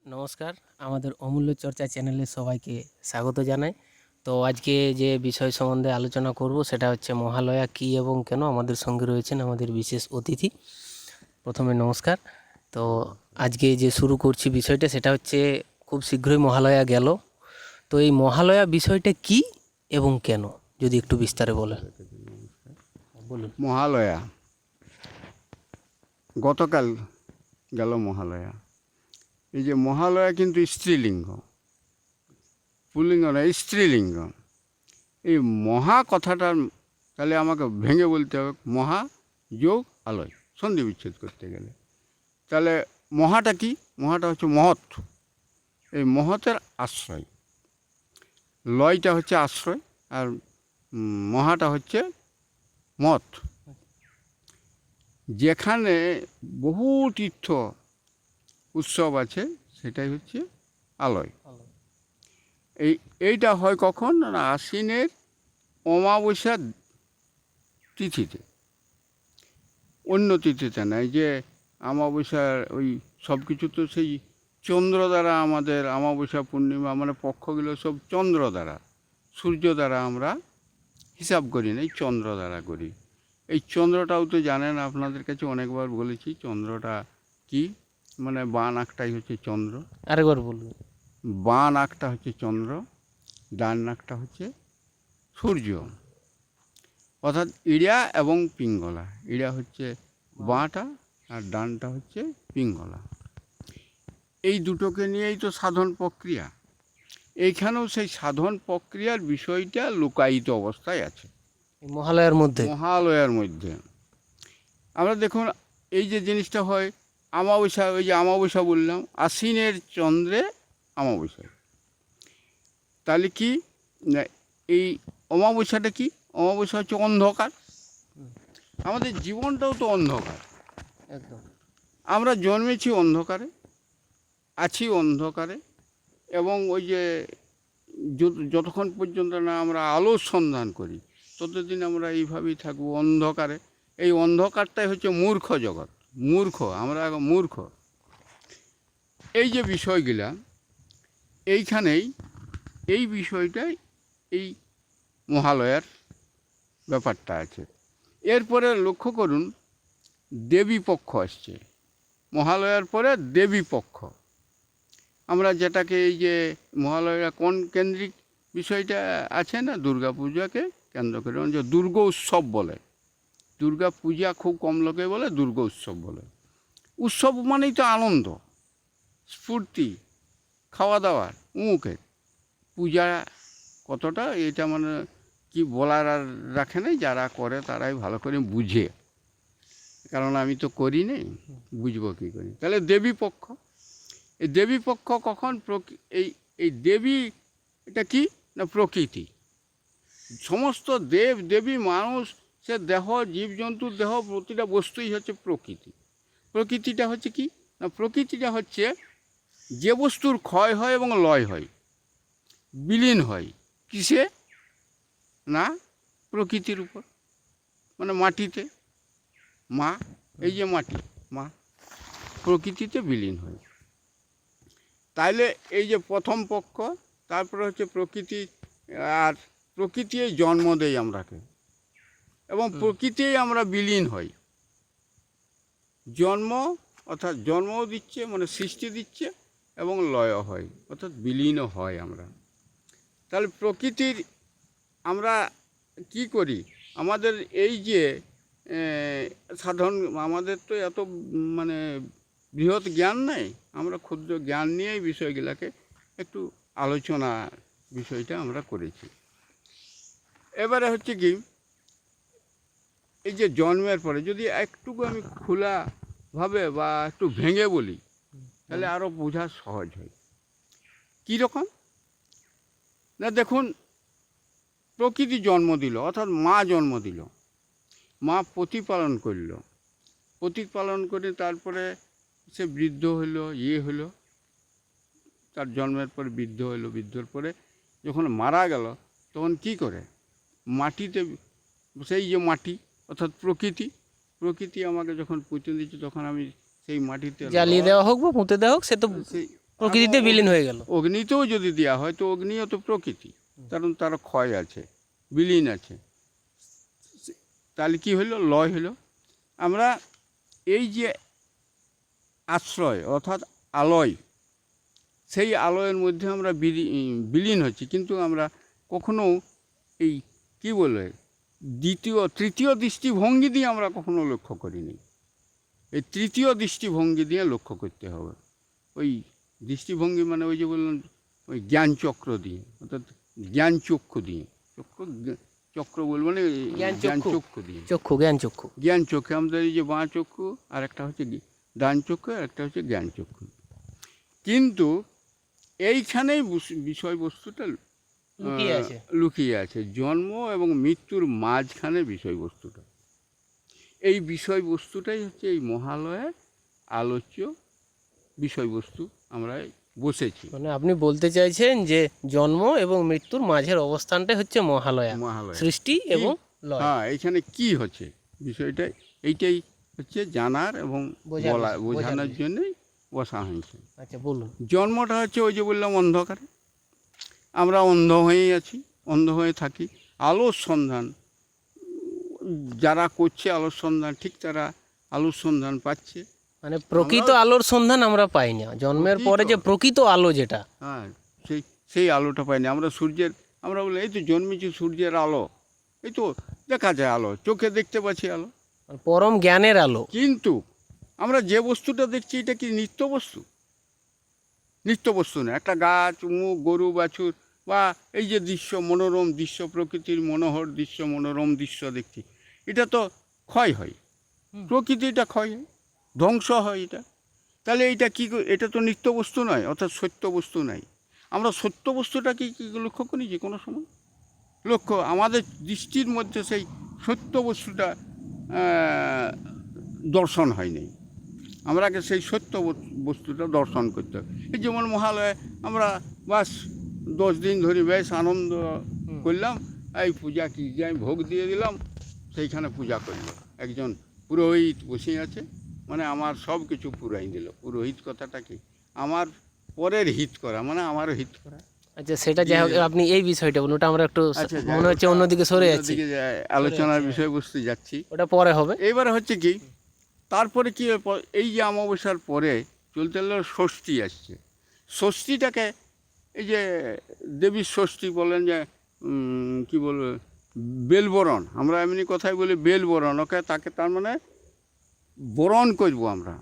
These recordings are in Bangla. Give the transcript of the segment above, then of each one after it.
নমস্কার, আমাদের অমূল্য চর্চা চ্যানেলে সবাইকে স্বাগত জানাই। তো আজকে যে বিষয় সম্বন্ধে আলোচনা করব সেটা হচ্ছে মহালয়া কী এবং কেন। আমাদের সঙ্গে রয়েছেন আমাদের বিশেষ অতিথি। প্রথমে নমস্কার। তো আজকে যে শুরু করছি বিষয়টা সেটা হচ্ছে খুব শীঘ্রই মহালয়া গেল। তো এই মহালয়া বিষয়টা কি এবং কেন যদি একটু বিস্তারে বলেন। বলুন। মহালয়া গতকাল গেল মহালয়া। এই যে মহালয়া কিন্তু স্ত্রীলিঙ্গ, পুল্লিঙ্গ নয়, স্ত্রীলিঙ্গ। এই মহা কথাটার তাহলে আমাকে ভেঙে বলতে হবে মহা যোগ আলয়, সন্ধি বিচ্ছেদ করতে গেলে। তাহলে মহাটা কি? মহাটা হচ্ছে মহৎ, এই মহতের আশ্রয়। লয়টা হচ্ছে আশ্রয় আর মহাটা হচ্ছে মত। যেখানে বহু তীর্থ উৎসব আছে সেটাই হচ্ছে আলয়। এইটা হয় কখন না, আশ্বিনের অমাবস্যার তিথিতে, অন্য তিথিতে নয়। যে অমাবস্যার ওই সব কিছু তো সেই চন্দ্র দ্বারা, আমাদের অমাবস্যা পূর্ণিমা মানে পক্ষগুলো সব চন্দ্র দ্বারা, সূর্য দ্বারা আমরা হিসাব করি না, এই চন্দ্র দ্বারা করি। এই চন্দ্রটাও তো জানেন, আপনাদের কাছে অনেকবার বলেছি চন্দ্রটা কি, মানে বাঁ নাকটাই হচ্ছে চন্দ্র, আরেকবার বলুন। বাঁ নাকটা হচ্ছে চন্দ্র, ডান নাকটা হচ্ছে সূর্য। অর্থাৎ ইড়া এবং পিঙ্গলা। ইড়া হচ্ছে বাঁটা আর ডানটা হচ্ছে পিঙ্গলা। এই দুটোকে নিয়েই তো সাধন প্রক্রিয়া। এইখানেও সেই সাধন প্রক্রিয়ার বিষয়টা লুকায়িত অবস্থায় আছে মহালয়ার মধ্যে। মহালয়ার মধ্যে। আমরা দেখুন, এই যে জিনিসটা হয় অমাবস্যা, ওই যে অমাবস্যা বললাম, আশ্বিনের চন্দ্রে অমাবস্যা। তাহলে কি না, এই অমাবস্যাটা কি? অমাবস্যা হচ্ছে অন্ধকার। আমাদের জীবনটাও তো অন্ধকার। একদম। আমরা জন্মেছি অন্ধকারে, আছি অন্ধকারে, এবং ওই যে যতক্ষণ পর্যন্ত না আমরা আলোর সন্ধান করি ততদিন আমরা এইভাবেই থাকবো অন্ধকারে। এই অন্ধকারটাই হচ্ছে মূর্খ জগৎ, মূর্খ, আমরা মূর্খ। এই যে বিষয়গুলা এইখানেই, এই বিষয়টাই এই মহালয়ার ব্যাপারটা আছে। এরপরে লক্ষ্য করুন, দেবী পক্ষ আসছে মহালয়ার পরে। দেবী পক্ষ আমরা যেটাকে, এই যে মহালয়া কোন কেন্দ্রিক বিষয়টা আছে না, দুর্গা পূজাকে কেন্দ্র করে, যে দুর্গা উৎসব বলে। দুর্গা পূজা খুব কম লোকে বলে, দুর্গা উৎসব বলে। উৎসব মানেই তো আনন্দ, স্ফূর্তি, খাওয়া দাওয়ার মুখে। পূজা কতটা এটা মানে কি বলার আর রাখে নাই, যারা করে তারাই ভালো করে বুঝে, কারণ আমি তো করি নেই, বুঝবো কী করি। তাহলে দেবী পক্ষ, এই দেবী পক্ষ কখন? এই এই দেবী এটা কি না, প্রকৃতি। সমস্ত দেব দেবী, মানুষ, সে দেহ, জীবজন্তুর দেহ, প্রতিটা বস্তুই হচ্ছে প্রকৃতি। প্রকৃতিটা হচ্ছে কি না, প্রকৃতিটা হচ্ছে যে বস্তুর ক্ষয় হয় এবং লয় হয়, বিলীন হয়, কিসে না, প্রকৃতির উপর, মানে মাটিতে। মা, এই যে মাটি, মা প্রকৃতিতে বিলীন হয়। তাইলে এই যে প্রথম পক্ষ, তারপরে হচ্ছে প্রকৃতি। আর প্রকৃতি জন্ম দেয় আমরাকে, এবং প্রকৃতি আমরা বিলীন হই। জন্ম অর্থাৎ জন্মও দিচ্ছে, মানে সৃষ্টি দিচ্ছে, এবং লয় হয় অর্থাৎ বিলীনও হয় আমরা। তাহলে প্রকৃতির আমরা কি করি? আমাদের এই যে সাধারণ, আমাদের তো এত মানে বৃহৎ জ্ঞান নেই, আমরা ক্ষুদ্র জ্ঞান নিয়েই বিষয়গুলোকে একটু আলোচনা, বিষয়টা আমরা করেছি। এবারে হচ্ছে কি, এই যে জন্মের পরে যদি একটুকু আমি খোলাভাবে বা একটু ভেঙে বলি, তাহলে আরও বোঝা সহজ হয়। কী রকম না, দেখুন, প্রকৃতি জন্ম দিল, অর্থাৎ মা জন্ম দিল, মা প্রতিপালন করল, প্রতিপালন করে তারপরে সে বৃদ্ধ হলো, হলো, তার জন্মের পরে বৃদ্ধ হলো, বৃদ্ধর পরে যখন মারা গেল তখন কি করে? মাটিতে, সেই যে মাটি অর্থাৎ প্রকৃতি, প্রকৃতি আমাকে যখন পুঁতে দিচ্ছে তখন আমি সেই মাটিতে জ্বালিয়ে দেওয়া হোক বা পুঁতে দেওয়া হোক, সে তো সেই প্রকৃতিতে বিলীন হয়ে গেল। অগ্নিতেও যদি দেওয়া হয় তো অগ্নিও তো প্রকৃতি, কারণ তার ক্ষয় আছে, বিলীন আছে। তাহলে কি হলো? লয় হলো। আমরা এই যে আশ্রয় অর্থাৎ আলয়, সেই আলয়ের মধ্যে আমরা বিলীন হচ্ছি, কিন্তু আমরা কখনো এই কি বলে তৃতীয় দৃষ্টিভঙ্গি দিয়ে আমরা কখনো লক্ষ্য করিনি। এই তৃতীয় দৃষ্টিভঙ্গি দিয়ে লক্ষ্য করতে হবে। ওই দৃষ্টিভঙ্গি মানে ওই যে বললাম, ওই জ্ঞানচক্র দিয়ে, অর্থাৎ জ্ঞানচক্ষু দিয়ে, চক্র বলবো না, জ্ঞানচক্ষু দিয়ে, জ্ঞানচক্ষু। আমাদের এই যে বাঁ চক্ষু, আর একটা হচ্ছে ডান চক্ষু, আর একটা হচ্ছে জ্ঞানচক্ষু। কিন্তু এইখানেই বিষয়বস্তুটা লুকিয়ে আছে, জন্ম এবং মৃত্যুর মাঝখানে বিষয়বস্তুটা। এই বিষয়বস্তুটাই হচ্ছে এই মহালয়ের আলোচ্য বিষয়বস্তু। আমরা বসেছি, মানে আপনি বলতে চাইছেন যে জন্ম এবং মৃত্যুর মাঝের অবস্থানটাই হচ্ছে মহালয়া, সৃষ্টি এবং লয়। হ্যাঁ, এইখানে কি হচ্ছে বিষয়টা, এইটাই হচ্ছে জানার এবং বোঝানোর জন্যই বসা হয়েছে। আচ্ছা, বলুন। জন্মটা হচ্ছে ওই যে বললাম অন্ধকারে, আমরা অন্ধ হয়েই আছি, অন্ধ হয়ে থাকি। আলোর সন্ধান যারা করছে, আলোর সন্ধান, ঠিক তারা আলোর সন্ধান পাচ্ছে। মানে প্রকৃত আলোর সন্ধান আমরা পাই না, জন্মের পরে যে প্রকৃত আলো যেটা, হ্যাঁ, সেই আলোটা পাই না। আমরা বলি এই তো জন্মেছি সূর্যের আলো, এই তো দেখা যায় আলো, চোখে দেখতে পাচ্ছি আলো, পরম জ্ঞানের আলো। কিন্তু আমরা যে বস্তুটা দেখছি এটা কি নিত্য বস্তু? নিত্য বস্তু না। একটা গাছ, মুখ, গরু, বাছুর, বা এই যে দৃশ্য, মনোরম দৃশ্য, প্রকৃতির মনোহর দৃশ্য, মনোরম দৃশ্য দেখছি, এটা তো ক্ষয় হয়, প্রকৃতিটা ক্ষয় হয়, ধ্বংস হয় এটা। তাহলে এইটা কী? এটা তো নিত্য বস্তু নয়, অর্থাৎ সত্য বস্তু নয়। আমরা সত্য বস্তুটা কি লক্ষ্য করি যে কোনো সময়? আমাদের দৃষ্টির মধ্যে সেই সত্য বস্তুটা দর্শন হয়নি। আমরাকে সেই সত্য বস্তুটা দর্শন করতে হবে। এই যেমন মহালয়ে আমরা বাস 10 দিন ধরে বেশ আনন্দ করলাম, এই পূজা কি যাই ভোগ দিয়ে দিলাম, সেইখানে পূজা করল একজন পুরোহিত বসে আছে, মানে আমার সব কিছু পুরাই দিল। পুরোহিত কথাটা কি? আমার পরের হিত করা, মানে আমারও হিত করা। আচ্ছা, সেটা যাই হোক, আপনি এই বিষয়টা বলুন, ওটা আমরা একটু মনে হচ্ছে অন্যদিকে সরে যাচ্ছি, আলোচনার বিষয়বস্তু যাচ্ছি, ওটা পরে হবে। এইবারে হচ্ছে কি, তারপরে কি এই যে অমাবস্যার পরে চলতে ষষ্ঠী আসছে। ষষ্ঠীটাকে এই যে দেবীর ষষ্ঠী বলেন, যে কি বলবো, বেলবরণ, আমরা এমনি কথাই বলি বেলবরণ, ওকে তাকে তার মানে বরণ করব আমরা।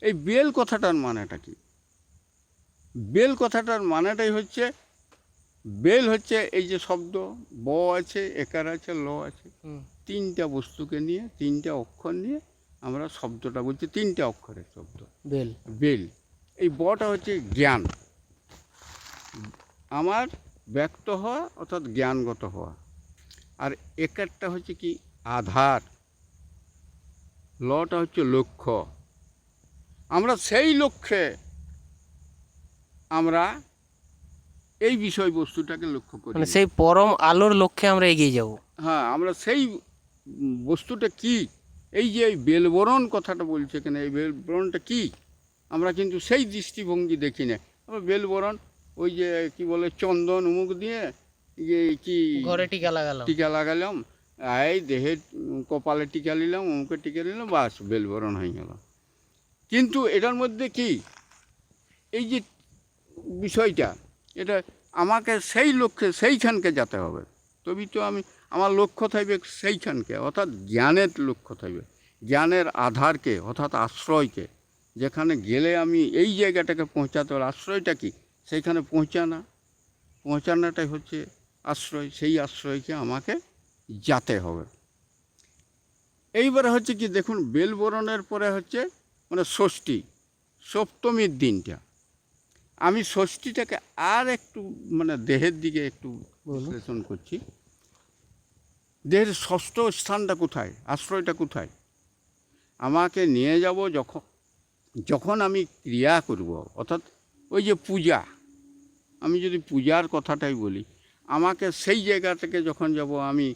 এই বেল কথাটার মানেটা কি? বেল কথাটার মানেটাই হচ্ছে, বেল হচ্ছে এই যে শব্দ, ব আছে, একার আছে, ল আছে, তিনটা বস্তুকে নিয়ে, তিনটা অক্ষর নিয়ে আমরা শব্দটা বলছি, তিনটা অক্ষরের শব্দ বেল। বেল, এই বটা হচ্ছে জ্ঞান, আমার ব্যক্ত হওয়া অর্থাৎ জ্ঞানগত হওয়া, আর একারটা হচ্ছে কি আধার, লটা হচ্ছে লক্ষ্য। আমরা সেই লক্ষ্যে আমরা এই বিষয়বস্তুটাকে লক্ষ্য করি, মানে সেই পরম আলোর লক্ষ্যে আমরা এগিয়ে যাব। হ্যাঁ, আমরা সেই বস্তুটা কি, এই যে এই বেলবরণ কথাটা বলছে এখানে, এই বেলবরণটা কি আমরা কিন্তু সেই দৃষ্টিভঙ্গি দেখি না। আমরা বেলবরণ ওই যে কি বলে, চন্দন উমুক দিয়ে যে কি ঘরে টিকা লাগালাম, এই দেহে কপালে টিকা নিলাম, অমুকে টিকা নিলাম, বাস বেলবরণ হয়ে গেল। কিন্তু এটার মধ্যে কি এই যে বিষয়টা, এটা আমাকে সেই লক্ষ্যে সেইখানকে যেতে হবে, তবেই তো আমার লক্ষ্য থাকবে সেইখানকে, অর্থাৎ জ্ঞানের লক্ষ্য থাকবে, জ্ঞানের আধারকে অর্থাৎ আশ্রয়কে, যেখানে গেলে আমি এই জায়গাটাকে পৌঁছাতে হবে। আশ্রয়টা কি? সেইখানে পৌঁছানোটাই হচ্ছে আশ্রয়, সেই আশ্রয়কে আমাকে যেতে হবে। এইবারে হচ্ছে কি, দেখুন, বেলবরণের পরে হচ্ছে মানে ষষ্ঠী, সপ্তমীর দিনটা। আমি ষষ্ঠীটাকে আর একটু মানে দেহের দিকে একটু বিশ্লেষণ করছি। দেহের ষষ্ঠ স্থানটা কোথায়, আশ্রয়টা কোথায়? আমাকে নিয়ে যাব যখন আমি ক্রিয়া করব, অর্থাৎ ওই যে পূজা, আমি যদি পূজার কথাটাই বলি, আমাকে সেই জায়গা থেকে যখন যাব, আমি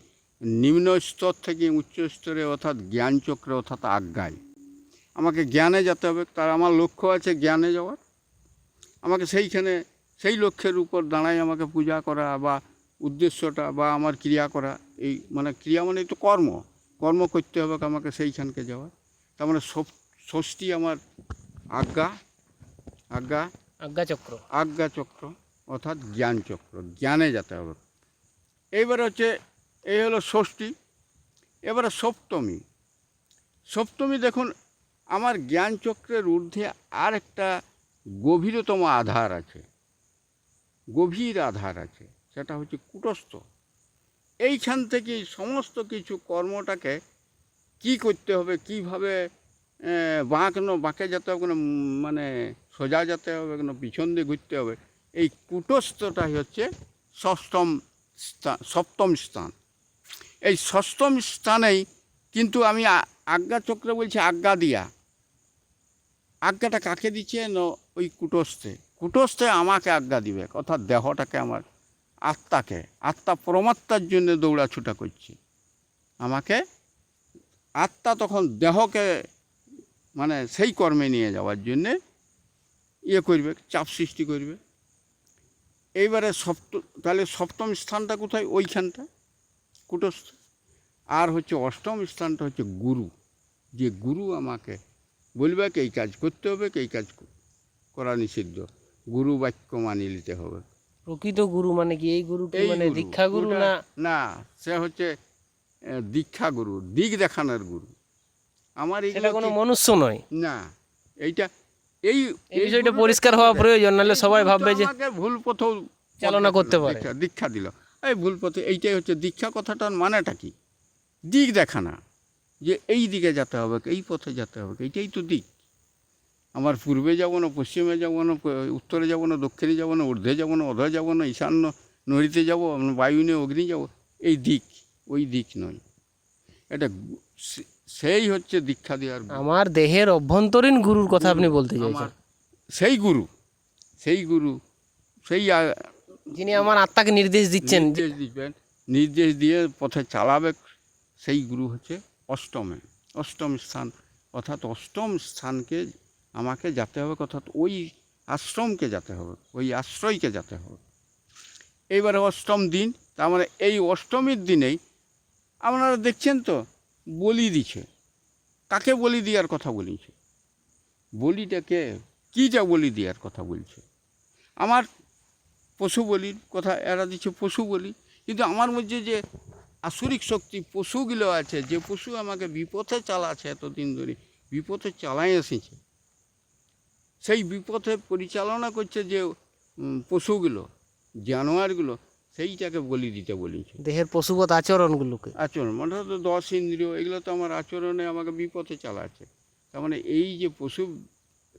নিম্ন স্তর থেকে উচ্চ স্তরে, অর্থাৎ জ্ঞানচক্রে, অর্থাৎ আজ্ঞায় আমাকে জ্ঞানে যেতে হবে। তার আমার লক্ষ্য আছে জ্ঞানে যাওয়ার। আমাকে সেইখানে সেই লক্ষ্যের উপর দাঁড়ায় আমাকে পূজা করা বা উদ্দেশ্যটা বা আমার ক্রিয়া করা, এই মানে ক্রিয়া মানে তো কর্ম, কর্ম করতে হবে আমাকে সেইখানকে যাওয়া। তার মানে ষষ্ঠী আমার আজ্ঞা, আজ্ঞা আজ্ঞাচক্র। আজ্ঞাচক্র অর্থাৎ জ্ঞানচক্র, জ্ঞানে যেতে হবে। এইবার হচ্ছে এই হলো ষষ্ঠী। এবারে সপ্তমী। সপ্তমী দেখুন, আমার জ্ঞানচক্রের ঊর্ধ্বে আর একটা গভীরতম আধার আছে, গভীর আধার আছে, সেটা হচ্ছে কূটস্থ। এইখান থেকেই সমস্ত কিছু কর্মটাকে কি করতে হবে, কীভাবে বাঁকে যেতে হবে, কোনো মানে সোজা যেতে হবে, কোনো পিছন দিয়ে ঘুরতে হবে, এই কূটস্থটাই হচ্ছে সপ্তম স্থান। এই ষষ্ঠম স্থানেই কিন্তু আমি আজ্ঞাচক্রে বলছি আজ্ঞা দিয়া। আজ্ঞাটা কাকে দিচ্ছে না, ওই কূটস্থে। কূটস্থে আমাকে আজ্ঞা দিবে, অর্থাৎ দেহটাকে, আমার আত্মাকে, আত্মা পরমাত্মার জন্য দৌড়াছুটা করছে। আমাকে আত্মা তখন দেহকে মানে সেই কর্মে নিয়ে যাওয়ার জন্যে করবে, চাপ সৃষ্টি করবে। এইবারে তাহলে সপ্তম স্থানটা কোথায়? ওইখানটা কূটস্থ। আর হচ্ছে অষ্টম স্থানটা হচ্ছে গুরু, যে গুরু আমাকে বলবে এই কাজ করতে হবে, এই কাজ করা নিষিদ্ধ, গুরু বাক্য মানি নিতে হবে। প্রকৃত গুরু মানে কি? এই গুরু কি এই মানে দীক্ষা গুরু না? না, সে হচ্ছে দীক্ষা গুরু, দিক দেখানোর গুরু। আমার এটা কোনো মনুষ্য নয় না, এইটা এই বিষয়টা পরিষ্কার হওয়া প্রয়োজন, নাহলে সবাই ভাববে যে আমাকে ভুল পথেও চালনা করতে পারে। দীক্ষা দিল, এই ভুল পথে। এইটাই হচ্ছে দীক্ষা কথাটার মানেটা কি? দিক দেখানা, যে এই দিকে যেতে হবে, এই পথে যেতে হবে, এইটাই তো দিক। আমার পূর্বে যাব না, পশ্চিমে যাব না, উত্তরে যাব না, দক্ষিণে যাব না, ঊর্ধ্বে যাব না, অধে যাব না, ঈশান্য নড়িতে যাব, বায়ুনে অগ্নি যাব, এই দিক, ওই দিক নয়। এটা সেই হচ্ছে দীক্ষা দেওয়ার। আমার দেহের অভ্যন্তরীণ গুরুর কথা আপনি বলতে চাইছেন? সেই গুরু, সেই গুরু, সেই যিনি আমার আত্মাকে নির্দেশ দিচ্ছেন, নির্দেশ দিয়ে পথে চালাবে, সেই গুরু হচ্ছে অষ্টম স্থান। অর্থাৎ অষ্টম স্থানকে আমাকে যেতে হবে, অর্থাৎ ওই আশ্রমকে যেতে হবে, ওই আশ্রয়কে যেতে হবে। এইবারে অষ্টম দিন, তার মানে এই অষ্টমীর দিনেই আপনারা দেখছেন তো বলি দিচ্ছে। কাকে বলি দেওয়ার কথা বলিছে? বলিটাকে কীটা বলি দেওয়ার কথা বলছে? আমার পশু বলির কথা এরা দিচ্ছে, পশু বলি। কিন্তু আমার মধ্যে যে আসরিক শক্তি পশুগুলো আছে, যে পশু আমাকে বিপথে চালাচ্ছে, এতদিন ধরে বিপথে চালাই এসেছে, সেই বিপথে পরিচালনা করছে যে পশুগুলো, জানোয়ারগুলো, সেইটাকে বলি দিতে বলেছে। দেহের পশুবৎ আচরণগুলোকে, আচরণ মানে তো 10 ইন্দ্রিয়, এগুলো তো আমার আচরণে আমাকে বিপথে চালাচ্ছে। তার মানে এই যে পশু,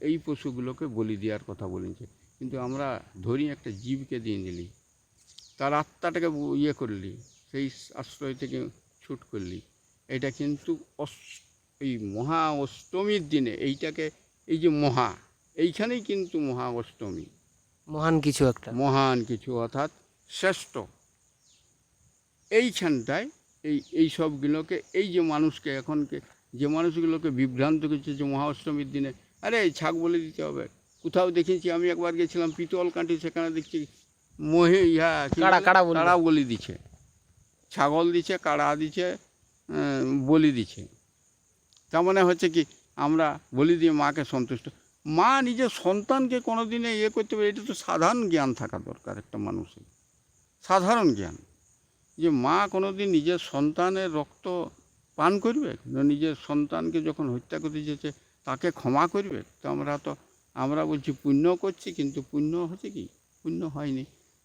এই পশুগুলোকে বলি দেওয়ার কথা বলেছে। কিন্তু আমরা ধরি একটা জীবকে দিয়ে দিলি, তার আত্মাটাকে করলি, সেই আশ্রয় থেকে ছুট করলি। এটা কিন্তু এই মহা অষ্টমীর দিনে এইটাকে, এই যে এইখানেই কিন্তু মহা অষ্টমী, মহান কিছু একটা, মহান কিছু, অর্থাৎ শ্রেষ্ঠ। এইখানটায় এই সবগুলোকে, এই যে মানুষকে এখনকে যে মানুষগুলোকে বিভ্রান্ত করছে যে মহা অষ্টমীর দিনে আরে ছাগ বলে দিতে হবে। কোথাও দেখেছি, আমি একবার গেছিলাম পিতল কাঁটি, সেখানে দেখছি কাড়া বলি দিচ্ছে, ছাগল দিচ্ছে, কাড়া দিচ্ছে, বলি দিচ্ছে। তার মানে হচ্ছে কি, আমরা বলি দিয়ে মাকে সন্তুষ্ট। মা নিজের সন্তানকে কোনো দিনে করতে পারে, এটা তো সাধারণ জ্ঞান থাকা দরকার একটা মানুষের, সাধারণ জ্ঞান, যে মা কোনো দিন নিজের সন্তানের রক্ত পান করবে, নিজের সন্তানকে যখন হত্যা করতে যেছে তাকে ক্ষমা করবে। তো আমরা বলছি পুণ্য করছি, কিন্তু পুণ্য হচ্ছে কি, পুণ্য হয়নি।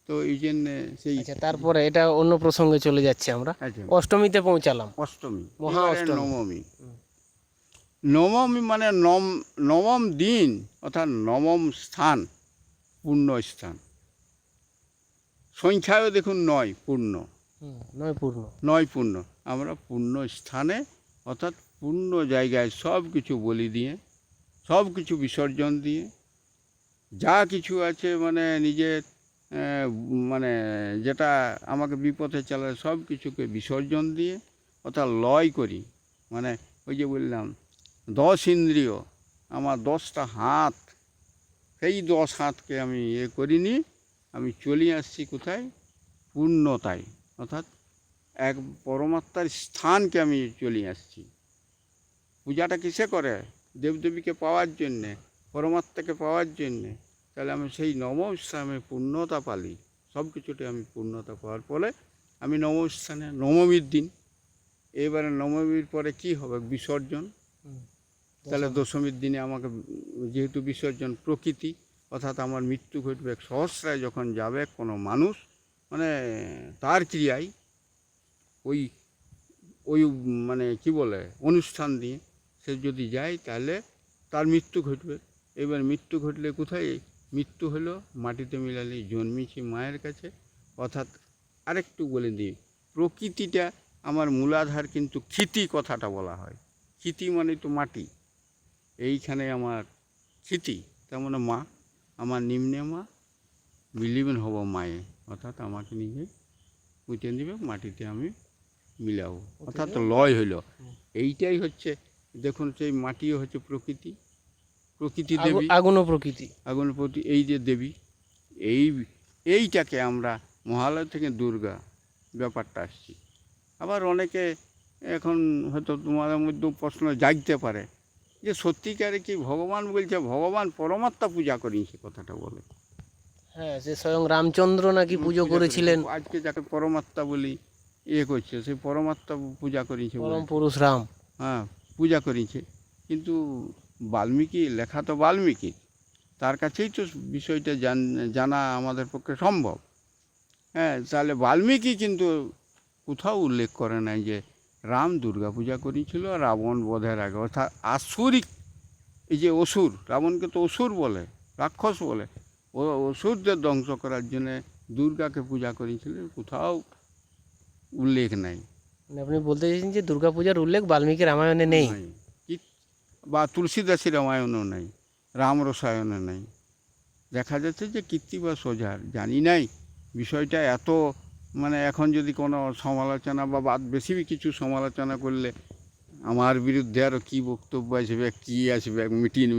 তো এই জন্যে সেই তারপরে এটা অন্য প্রসঙ্গে চলে যাচ্ছে আমরা। অষ্টমীতে পৌঁছালাম, অষ্টমী, মহা অষ্টমী। নবমী মানে নবম দিন, অর্থাৎ নবম স্থান, পূর্ণ স্থান। সংখ্যায়ও দেখুন 9 পূর্ণ, 9 পূর্ণ। আমরা পূর্ণ স্থানে, অর্থাৎ পূর্ণ জায়গায় সব কিছু বলি দিয়ে, সব কিছু বিসর্জন দিয়ে, যা কিছু আছে মানে নিজের মানে যেটা আমাকে বিপথে চালায় সব কিছুকে বিসর্জন দিয়ে, অর্থাৎ লয় করি। মানে ওই যে বললাম 10 ইন্দ্রিয়, আমার 10টা হাত সেই 10 হাতকে আমি করিনি, আমি চলে আসছি কোথায়, পূর্ণতায়, অর্থাৎ এক পরমাত্মার স্থানকে আমি চলে আসছি। পূজাটা কিসে করে? দেবদেবীকে পাওয়ার জন্যে, পরমাত্মাকে পাওয়ার জন্যে। তাহলে আমি সেই নবম স্থানে পূর্ণতা পালি, সব কিছুতে আমি পূর্ণতা পাওয়ার ফলে আমি নবম স্থানে, নবমীর দিন, এবারে নবমীর পরে কি হবে? বিসর্জন। তাহলে দশমীর দিনে আমাকে যেহেতু বিসর্জন প্রকৃতি, অর্থাৎ আমার মৃত্যু ঘটবে, সহস্রায় যখন যাবে কোনো মানুষ, মানে তার ক্রিয়ায় ওই ওই মানে কি বলে অনুষ্ঠান দিয়ে সে যদি যায় তাহলে তার মৃত্যু ঘটবে। এবার মৃত্যু ঘটলে কোথায়? মৃত্যু হলো মাটিতে মিলালে জন্মেছি মায়ের কাছে। অর্থাৎ আরেকটু বলে দিই, প্রকৃতিটা আমার মূলাধার, কিন্তু ক্ষিতি কথাটা বলা হয়। ক্ষিতি মানে তো মাটি, এইখানে আমার ক্ষিতি, তার মানে মা, আমার নিম্নে মা, বিলীন হব মায়ে, অর্থাৎ আমাকে নিজে পুঁতে দিবে, মাটিতে আমি মিলাবো, অর্থাৎ লয় হইল। এইটাই হচ্ছে, দেখুন সেই মাটিও হচ্ছে প্রকৃতি, প্রকৃতি দেবী, আগুনও প্রকৃতি, আগুন প্রতি, এই যে দেবী, এইটাকে আমরা মহালয়া থেকে দুর্গা ব্যাপারটা আসছি। আবার অনেকে এখন হয়তো তোমাদের মধ্যে প্রশ্ন জাগতে পারে যে সত্যিকারে কি ভগবান বলছে, ভগবান পরমাত্মা পূজা করিয়েছে, কথাটা বলে। হ্যাঁ, সে স্বয়ং রামচন্দ্র নাকি পুজো করেছিলেন, আজকে যাকে পরমাত্মা বলি করছে, সেই পরমাত্মা পূজা করিয়েছে, পরম পুরুষ রাম। হ্যাঁ, পূজা করিয়েছে। কিন্তু বাল্মীকি, লেখা তো বাল্মীকি, তার কাছেই তো বিষয়টা জানা আমাদের পক্ষে সম্ভব। হ্যাঁ, তাহলে বাল্মীকি কিন্তু কোথাও উল্লেখ করে নাই যে রাম দুর্গা পূজা করেছিল রাবণ বধের আগে, অর্থাৎ আসুরিক, এই যে অসুর, রাবণকে তো অসুর বলে, রাক্ষস বলে, ও অসুরদের ধ্বংস করার জন্যে দুর্গাকে পূজা করেছিলেন, কোথাও উল্লেখ নাই। মানে আপনি বলতে চাইছেন যে দুর্গাপূজার উল্লেখ বাল্মীকি রামায়ণে নেই? বা তুলসীদাসী রামায়ণও নেই, রাম রসায়নে নেই। দেখা যাচ্ছে যে কীর্তি বা সোজার জানি নাই বিষয়টা এত, মানে এখন যদি কোনো সমালোচনা বা বাদ বেশি কিছু সমালোচনা করলে আমার বিরুদ্ধে আরও কী বক্তব্য আসবে, কী আসবে,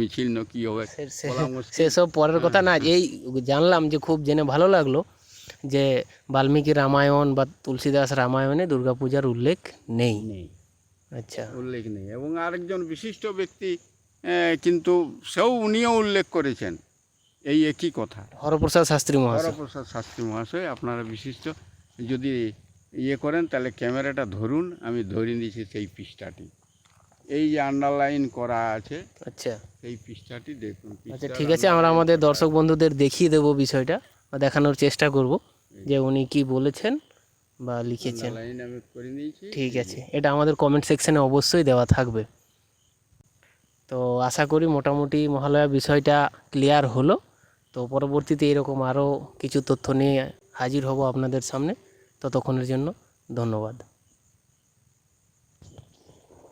মিছিল না কী হবে, সেসব পরের কথা না। এই জানলাম যে খুব জেনে ভালো লাগলো যে বাল্মীকি রামায়ণ বা তুলসীদাস রামায়ণে দুর্গাপূজার উল্লেখ নেই। আচ্ছা, উল্লেখ নেই। এবং আরেকজন বিশিষ্ট ব্যক্তি কিন্তু উনিও উল্লেখ করেছেন এই একই কথা, হরপ্রসাদ শাস্ত্রী মহাশয়। হরপ্রসাদ শাস্ত্রী মহাশয়, আপনারা বিশিষ্ট যদি করেন তাহলে ক্যামেরাটা ধরুন, আমি ধরে দিয়েছি সেই পৃষ্ঠাটি, এই যে আন্ডারলাইন করা আছে, আচ্ছা, সেই পৃষ্ঠাটি দেখুন। আচ্ছা, ঠিক আছে, আমরা আমাদের দর্শক বন্ধুদের দেখিয়ে দেবো বিষয়টা, বা দেখানোর চেষ্টা করব যে উনি কি বলেছেন বা লিখেছেন। আন্ডারলাইন আমি করে নিয়েছি। ঠিক আছে, এটা আমাদের কমেন্ট সেকশনে অবশ্যই দেওয়া থাকবে। তো আশা করি মোটামুটি মহালয়া বিষয়টা ক্লিয়ার হলো। তো পরবর্তীতে এরকম আরও কিছু তথ্য নিয়ে হাজির হব আপনাদের সামনে। ততক্ষণের জন্য ধন্যবাদ।